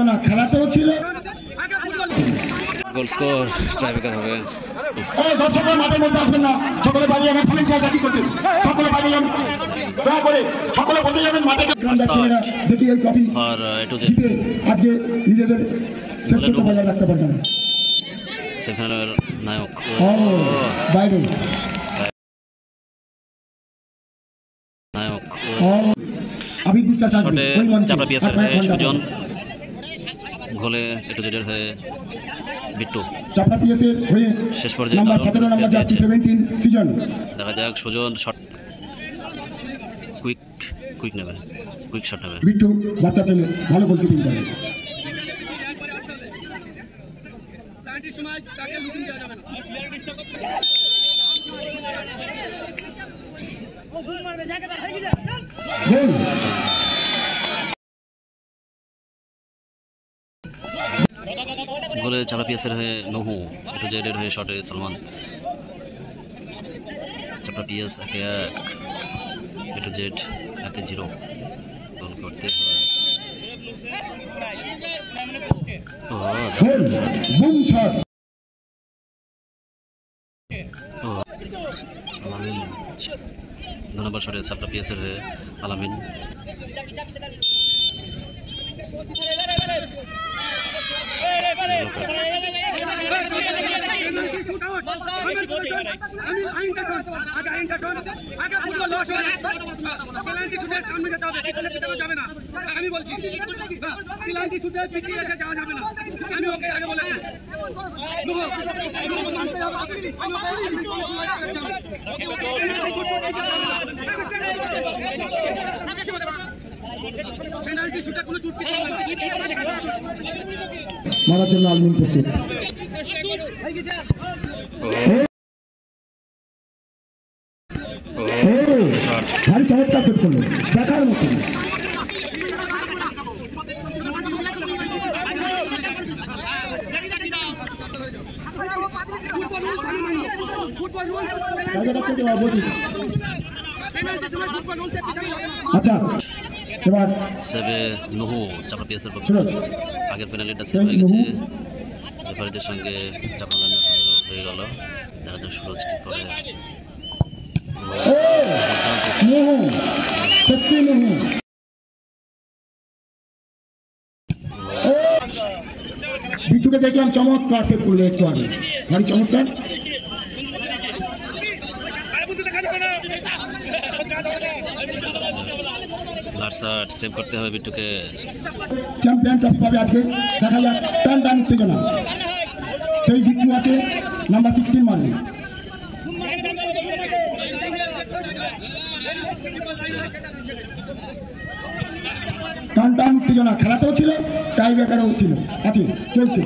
উত্তেজনা খেলাতেও ছিল। Goal score tiebreaker হবে। দর্শকরা মাঠের মধ্যে আসবেন না, সকলে বাইরে যাবেন। পুলিশ জাতি করতে সকলে বাইরে যাবেন, দয়া করে সকলে বসে যাবেন মাঠে। দেখি এই ট্রফি জিতে আজকে নিজেদের শ্রেষ্ঠত্ব বজায় রাখতে পারবেন। সেমিফাইনালের নায়ক বাইরে নায়ক আবির বিশ্বাস শটে চাপড়া পিএসের হয়ে সুজন, গোলে একটু জেডের হয়ে বিট্টু। চাপড়া পিএসের হয়ে শেষ পর্যায়ে নাম্বার 17 নাম্বার জার্সি 17 সিজন। দেখা যাক সুজন শট কুইক নেবে, কুইক শট নেবে। বিট্টু বাচ্চা ছেলে, ভালো গোলকিপিং করে। গোলে চাপড়া পিএসের হয়ে নহু, একটু জেডের হয়ে শটে সলমান। চাপড়া পিএস 1-1, একটু জেড 1-0 গোল করতে হয়। আলামিন 2 নম্বর শটে চাপড়া পিএসের হয়ে আলামিন। আমি বলছি পেনাল্টি শুটে পিছিয়ে এসে যাওয়া যাবে না। আমি ওকে আগে বলেছি পেনাল্টি শুটে কোনো চুটকি চলবে না। মারার জন্য আলমিন প্রস্তুত। ভারী চমৎকার সেট করলো, দেখার মতো। আচ্ছা এবার সেভে নহু চাপড়া পিএসের পক্ষে। আগের পেনাল্টিটা সেভ হয়ে গেছে, রেফারিদের সঙ্গে চাপড়া হয়ে গেল। দেখা যাক সুরজ কি করে। বিট্টুকে দেখলাম চমৎকার সেভ করলো একটু আগে, ভারী চমৎকার। সেভ করতে হবে বিট্টুকে। চ্যাম্পিয়ন ট্রফি পাবে আজকে, দেখা যাক। টান উত্তেজনা, সেই বিট্টু আছে নাম্বার 16 মারবে। টান উত্তেজনা খেলাতেও ছিল, টাই ব্রেকারও ছিল, আছে চলছে।